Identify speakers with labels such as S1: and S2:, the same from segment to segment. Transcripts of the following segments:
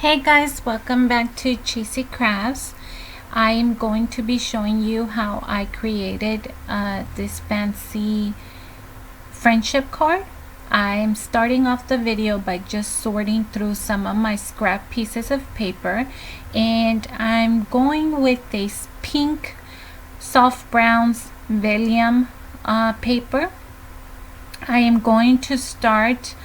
S1: Hey guys, welcome back to Cheesy Crafts. I am going to be showing you how I created this fancy friendship card. I'm starting off the video by just sorting through some of my scrap pieces of paper, and I'm going with this pink soft browns vellum paper. I am going to start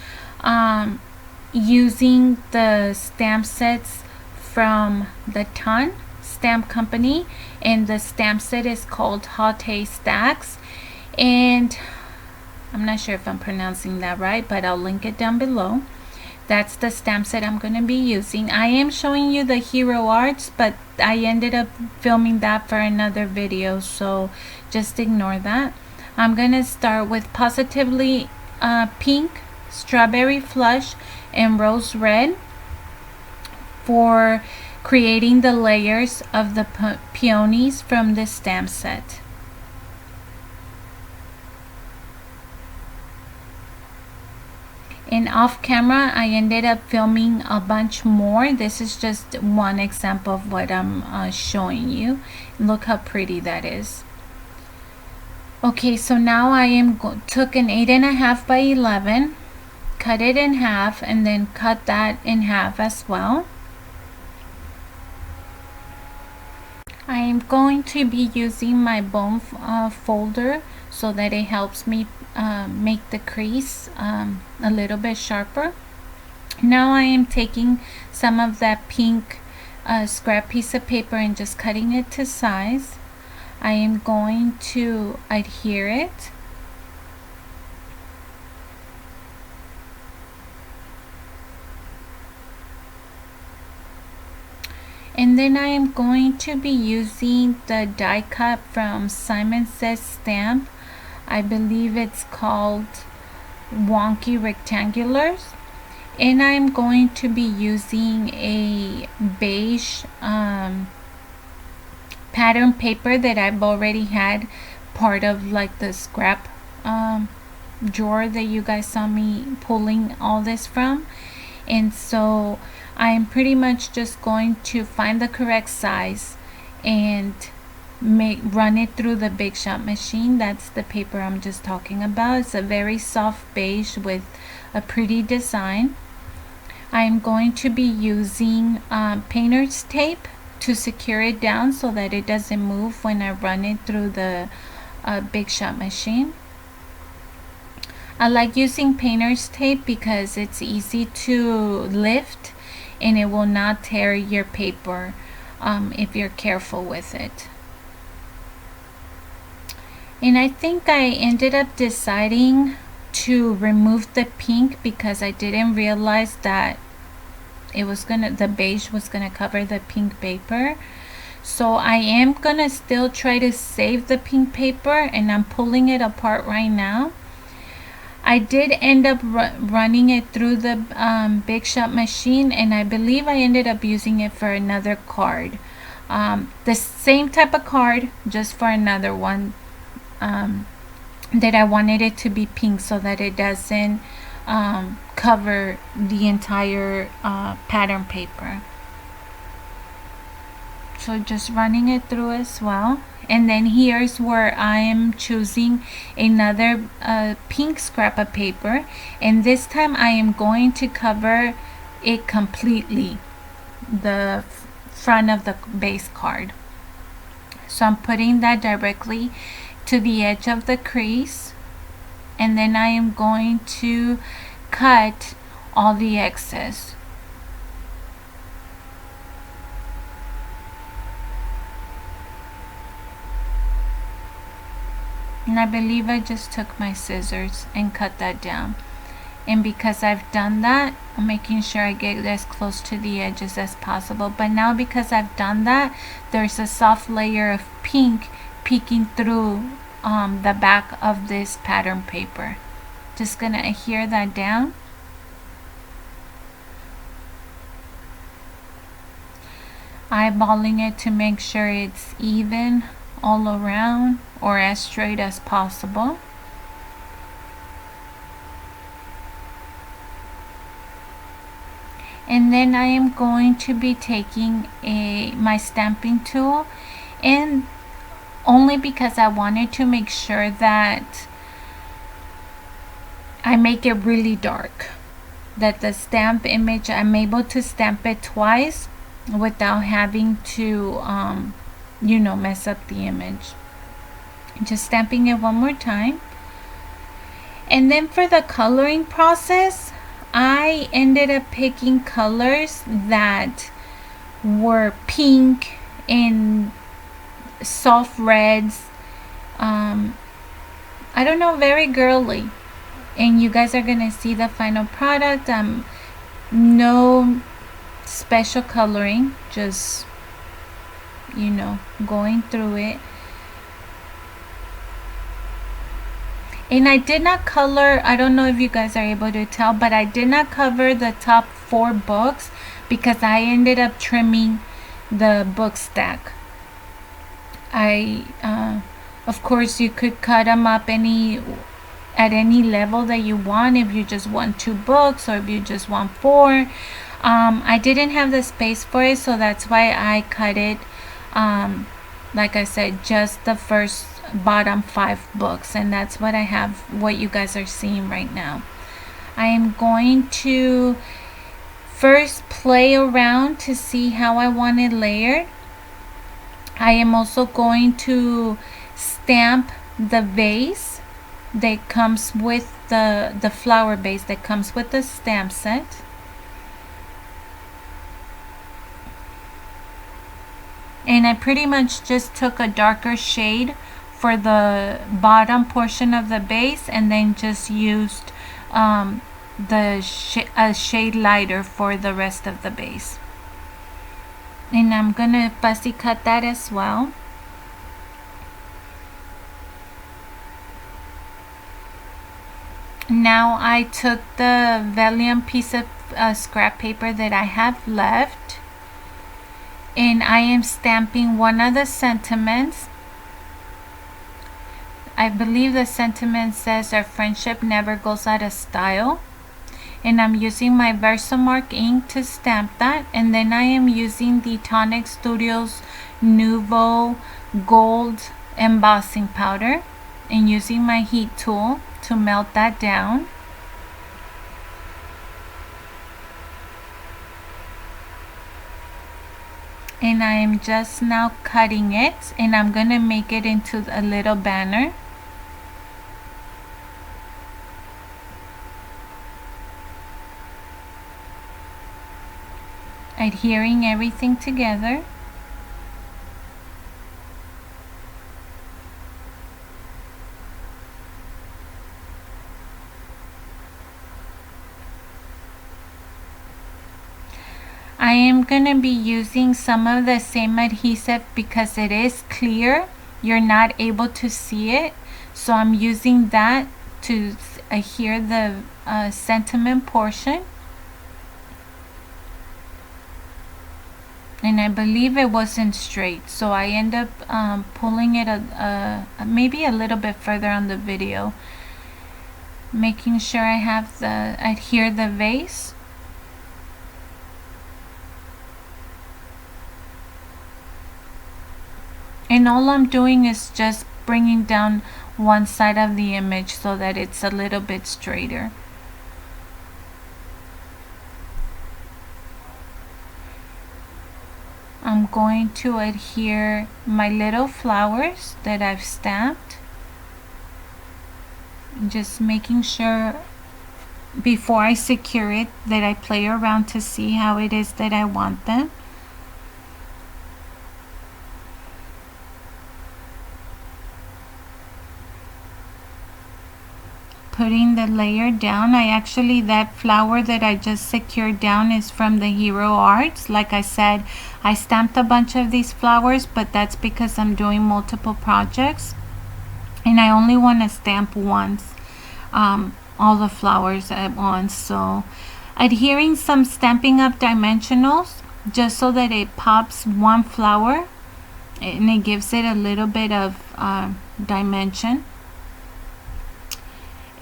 S1: using the stamp sets from the Ton Stamp Company, and the stamp set is called Hot Stacks, and I'm not sure if I'm pronouncing that right, but I'll link it down below. That's the stamp set I'm going to be using. I am showing you the Hero Arts, but I ended up filming that for another video, so just ignore that. I'm going to start with Positively Pink, Strawberry Flush, and Rose Red for creating the layers of the peonies from the stamp set. And off camera I ended up filming a bunch more. This is just one example of what I'm showing you. Look how pretty that is. Okay, so now I took an 8.5 by 11, cut it in half, and then cut that in half as well. I am going to be using my bone folder so that it helps me make the crease a little bit sharper. Now I am taking some of that pink scrap piece of paper and just cutting it to size. I am going to adhere it. And then I am going to be using the die cut from Simon Says Stamp. I believe it's called Wonky Rectangulars. And I'm going to be using a beige pattern paper that I've already had part of, like the scrap drawer that you guys saw me pulling all this from. And so I'm pretty much just going to find the correct size and run it through the Big Shot machine. That's the paper I'm just talking about. It's a very soft beige with a pretty design. I'm going to be using painter's tape to secure it down so that it doesn't move when I run it through the Big Shot machine. I like using painter's tape because it's easy to lift and it will not tear your paper if you're careful with it. And I think I ended up deciding to remove the pink because I didn't realize that the beige was gonna cover the pink paper. So I am gonna still try to save the pink paper, and I'm pulling it apart right now. I did end up running it through the Big Shot machine, and I believe I ended up using it for another card. The same type of card, just for another one that I wanted it to be pink so that it doesn't cover the entire pattern paper. So just running it through as well. And then here's where I am choosing another pink scrap of paper, and this time I am going to cover it completely, the front of the base card. So I'm putting that directly to the edge of the crease, and then I am going to cut all the excess. And I believe I just took my scissors and cut that down. And because I've done that, I'm making sure I get as close to the edges as possible. But now because I've done that, there's a soft layer of pink peeking through the back of this pattern paper. Just gonna adhere that down. Eyeballing it to make sure it's even all around, or as straight as possible. And then I am going to be taking my stamping tool, and only because I wanted to make sure that I make it really dark, that the stamp image, I'm able to stamp it twice without having to mess up the image. Just stamping it one more time. And then for the coloring process, I ended up picking colors that were pink and soft reds, I don't know, very girly. And you guys are gonna see the final product. No special coloring, just going through it. And I did not color, I don't know if you guys are able to tell, but I did not cover the top 4 books because I ended up trimming the book stack. Of course, you could cut them up at any level that you want, if you just want 2 books or if you just want 4. I didn't have the space for it, so that's why I cut it, like I said, just the first bottom 5 books, and that's what I have, what you guys are seeing right now. I am going to first play around to see how I want it layered. I am also going to stamp the vase that comes with the flower base that comes with the stamp set. And I pretty much just took a darker shade for the bottom portion of the base, and then just used a shade lighter for the rest of the base. And I'm gonna fussy cut that as well. Now I took the vellum piece of scrap paper that I have left, and I am stamping one of the sentiments. I believe the sentiment says our friendship never goes out of style, and I'm using my Versamark ink to stamp that. And then I am using the Tonic Studios Nouveau Gold embossing powder and using my heat tool to melt that down. And I am just now cutting it, and I'm gonna make it into a little banner. Adhering everything together. I am going to be using some of the same adhesive because it is clear. You're not able to see it. So I'm using that to adhere the sentiment portion. And I believe it wasn't straight, so I end up pulling it maybe a little bit further on the video, making sure I have adhere the vase. And all I'm doing is just bringing down one side of the image so that it's a little bit straighter. I'm going to adhere my little flowers that I've stamped. Just making sure before I secure it that I play around to see how it is that I want them. Putting the layer down. That flower that I just secured down is from the Hero Arts. Like I said, I stamped a bunch of these flowers, but that's because I'm doing multiple projects and I only want to stamp once, all the flowers at once. So adhering some Stampin' Up! Dimensionals just so that it pops one flower and it gives it a little bit of dimension.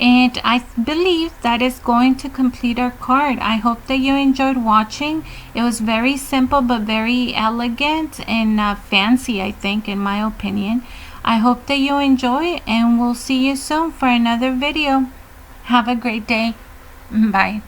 S1: And I believe that is going to complete our card. I hope that you enjoyed watching. It was very simple but very elegant and fancy, I think, in my opinion. I hope that you enjoy, and we'll see you soon for another video. Have a great day. Bye.